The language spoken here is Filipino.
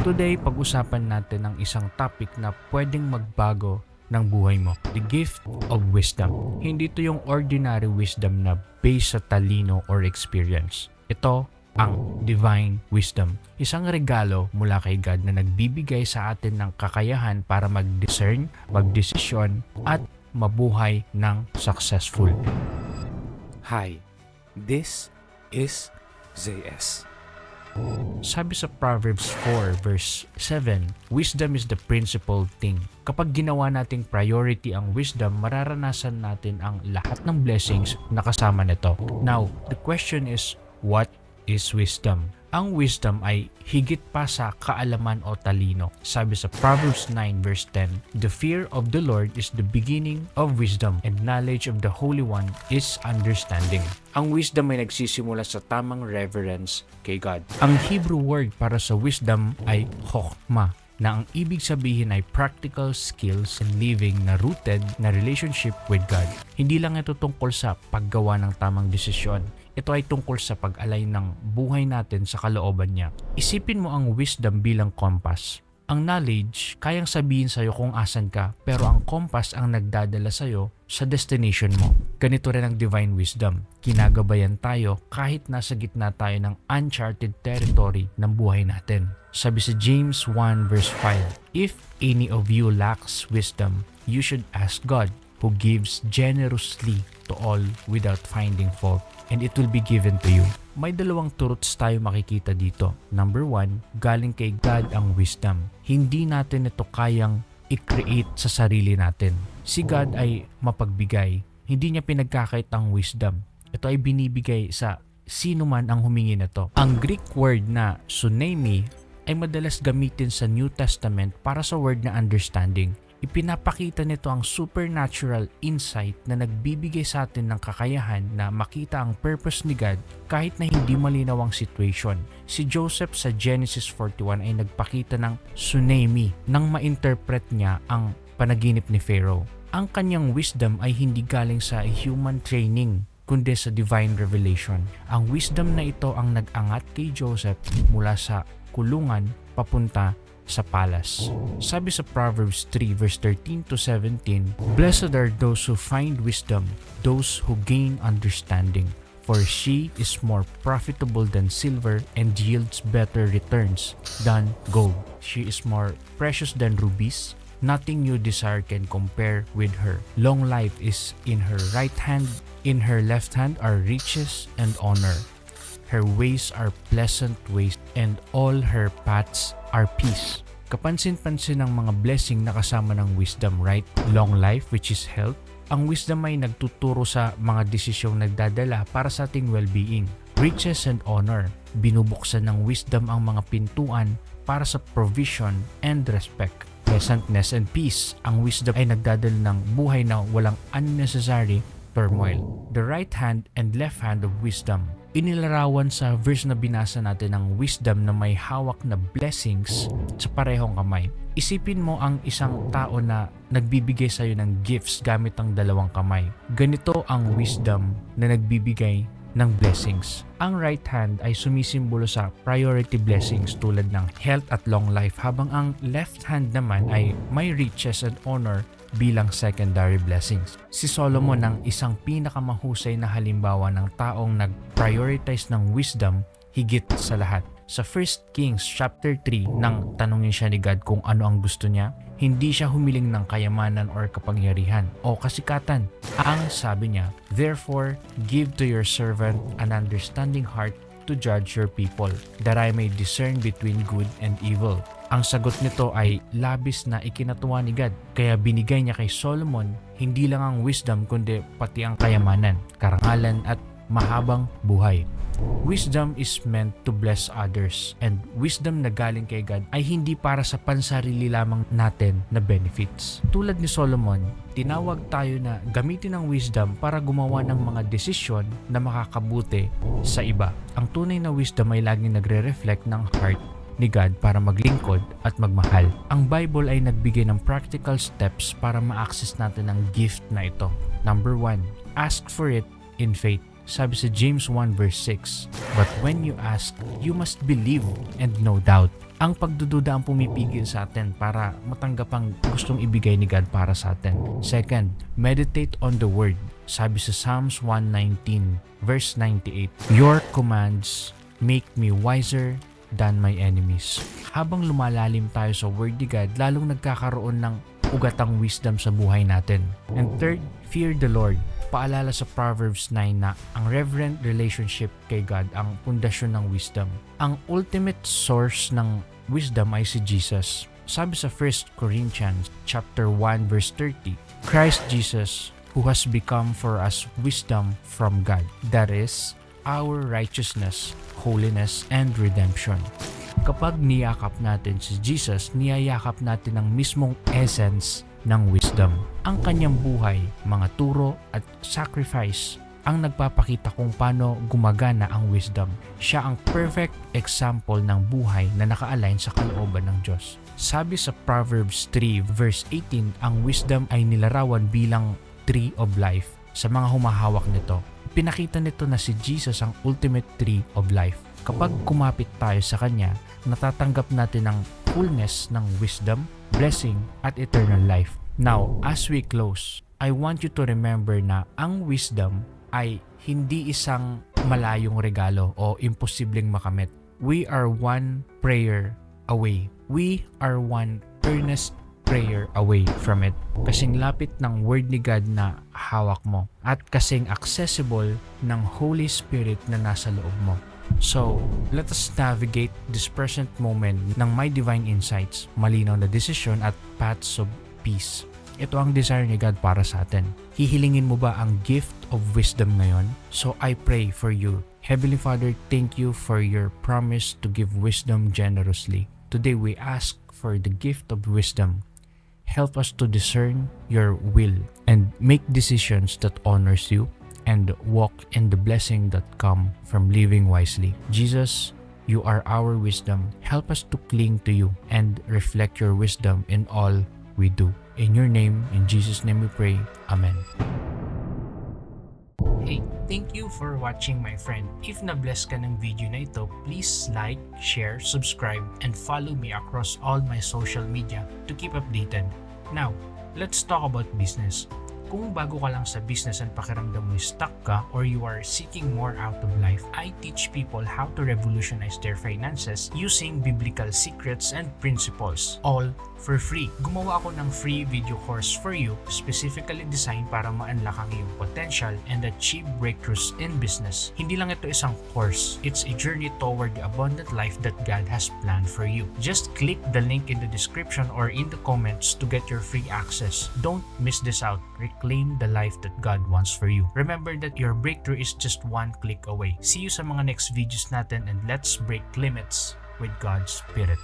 Today, pag-usapan natin ang isang topic na pwedeng magbago ng buhay mo. The gift of wisdom. Hindi ito yung ordinary wisdom na based sa talino or experience. Ito ang divine wisdom. Isang regalo mula kay God na nagbibigay sa atin ng kakayahan para mag-discern, magdesisyon, at mabuhay ng successful. Hi, this is ZS. Sabi sa Proverbs 4 verse 7, wisdom is the principal thing. Kapag ginawa nating priority ang wisdom, mararanasan natin ang lahat ng blessings na kasama nito. Now, the question is, what is wisdom? Ang wisdom ay higit pa sa kaalaman o talino. Sabi sa Proverbs 9 verse 10, the fear of the Lord is the beginning of wisdom, and knowledge of the Holy One is understanding. Ang wisdom ay nagsisimula sa tamang reverence kay God. Ang Hebrew word para sa wisdom ay chokhmah, na ang ibig sabihin ay practical skills in living na rooted na relationship with God. Hindi lang ito tungkol sa paggawa ng tamang desisyon. Ito ay tungkol sa pag-align ng buhay natin sa kalooban niya. Isipin mo ang wisdom bilang compass. Ang knowledge, kayang sabihin sa'yo kung asan ka, pero ang compass ang nagdadala sa'yo sa destination mo. Ganito rin ang divine wisdom. Kinagabayan tayo kahit nasa gitna tayo ng uncharted territory ng buhay natin. Sabi sa James 1 verse 5, if any of you lacks wisdom, you should ask God, who gives generously to all without finding fault, and it will be given to you. May dalawang truths tayo makikita dito. Number 1, galing kay God ang wisdom. Hindi natin ito kayang i-create sa sarili natin. Si God ay mapagbigay. Hindi niya pinagkakait ang wisdom. Ito ay binibigay sa sino man ang humingi nito. Ang Greek word na sunemi ay madalas gamitin sa New Testament para sa word na understanding. Ipinapakita nito ang supernatural insight na nagbibigay sa atin ng kakayahan na makita ang purpose ni God kahit na hindi malinaw ang situation. Si Joseph sa Genesis 41 ay nagpakita ng tsunami nang ma-interpret niya ang panaginip ni Pharaoh. Ang kanyang wisdom ay hindi galing sa human training kundi sa divine revelation. Ang wisdom na ito ang nag-angat kay Joseph mula sa kulungan papunta sa palace. Sabi sa Proverbs 3 verse 13 to 17, blessed are those who find wisdom, those who gain understanding, for she is more profitable than silver and yields better returns than gold. She is more precious than rubies. Nothing you desire can compare with her. Long life is in her right hand, in her left hand are riches and honor. Her ways are pleasant ways, and all her paths are peace. Kapansin-pansin ang mga blessing na kasama ng wisdom, right? Long life, which is health. Ang wisdom ay nagtuturo sa mga desisyong nagdadala para sa ating well-being. Riches and honor. Binubuksan ng wisdom ang mga pintuan para sa provision and respect. Pleasantness and peace. Ang wisdom ay nagdadala ng buhay na walang unnecessary turmoil. The right hand and left hand of wisdom. Inilarawan sa verse na binasa natin ng wisdom na may hawak na blessings sa parehong kamay. Isipin mo ang isang tao na nagbibigay sa iyo ng gifts gamit ang dalawang kamay. Ganito ang wisdom na nagbibigay ng blessings. Ang right hand ay sumisimbolo sa priority blessings tulad ng health at long life, habang ang left hand naman ay may riches and honor bilang secondary blessings. Si Solomon ang isang pinakamahusay na halimbawa ng taong nag-prioritize ng wisdom higit sa lahat. Sa 1 Kings chapter 3, nang tanungin siya ni God kung ano ang gusto niya, hindi siya humiling ng kayamanan or kapangyarihan o kasikatan. Ang sabi niya, therefore, give to your servant an understanding heart to judge your people, that I may discern between good and evil. Ang sagot nito ay labis na ikinatuwa ni God, kaya binigay niya kay Solomon hindi lang ang wisdom kundi pati ang kayamanan, karangalan at mahabang buhay. Wisdom is meant to bless others, and wisdom na galing kay God ay hindi para sa pansarili lamang natin na benefits. Tulad ni Solomon, tinawag tayo na gamitin ang wisdom para gumawa ng mga desisyon na makakabuti sa iba. Ang tunay na wisdom ay laging nagre-reflect ng heart ni God para maglingkod at magmahal. Ang Bible ay nagbigay ng practical steps para ma-access natin ang gift na ito. Number 1, ask for it in faith. Sabi sa James 1 verse 6, "But when you ask, you must believe and no doubt." Ang pagdududa ang pumipigil sa atin para matanggap ang gustong ibigay ni God para sa atin. Second, meditate on the Word. Sabi sa Psalms 119 verse 98, "Your commands make me wiser than my enemies." Habang lumalalim tayo sa Word ni God, lalong nagkakaroon ng ugatang wisdom sa buhay natin. And third, fear the Lord. Paalala sa Proverbs 9 na ang reverent relationship kay God ang pundasyon ng wisdom. Ang ultimate source ng wisdom ay si Jesus. Sabi sa 1 Corinthians chapter 1 verse 30, "Christ Jesus, who has become for us wisdom from God, that is, our righteousness, holiness, and redemption." Kapag niyakap natin si Jesus, niyayakap natin ang mismong essence ng wisdom. Ang kanyang buhay, mga turo at sacrifice ang nagpapakita kung paano gumagana ang wisdom. Siya ang perfect example ng buhay na naka-align sa kalooban ng Diyos. Sabi sa Proverbs 3 verse 18, ang wisdom ay nilarawan bilang tree of life sa mga humahawak nito. Pinakita nito na si Jesus ang ultimate tree of life. Kapag kumapit tayo sa Kanya, natatanggap natin ang fullness ng wisdom, blessing, at eternal life. Now, as we close, I want you to remember na ang wisdom ay hindi isang malayong regalo o imposibleng makamit. We are one prayer away. We are one earnest prayer away from it. Kasing lapit ng Word ni God na hawak mo at kasing accessible ng Holy Spirit na nasa loob mo. So, let us navigate this present moment ng may divine insights, malinaw na desisyon at paths of peace. Ito ang desire ni God para sa atin. Hihilingin mo ba ang gift of wisdom ngayon? So I pray for you. Heavenly Father, thank you for your promise to give wisdom generously. Today we ask for the gift of wisdom. Help us to discern your will and make decisions that honors you and walk in the blessing that come from living wisely. Jesus, you are our wisdom. Help us to cling to you and reflect your wisdom in all we do. In your name, in Jesus' name we pray. Amen. Hey, thank you for watching, my friend. If na-bless ka ng video na ito, please like, share, subscribe, and follow me across all my social media to keep updated. Now, let's talk about business. Kung bago ka lang sa business and pakiramdam mo stuck ka or you are seeking more out of life, I teach people how to revolutionize their finances using biblical secrets and principles, all for free. Gumawa ako ng free video course for you, specifically designed para ma-unlock ang iyong potential and achieve breakthroughs in business. Hindi lang ito isang course, it's a journey toward the abundant life that God has planned for you. Just click the link in the description or in the comments to get your free access. Don't miss this out. Reclaim the life that God wants for you. Remember that your breakthrough is just one click away. See you sa mga next videos natin, and let's break limits with God's Spirit.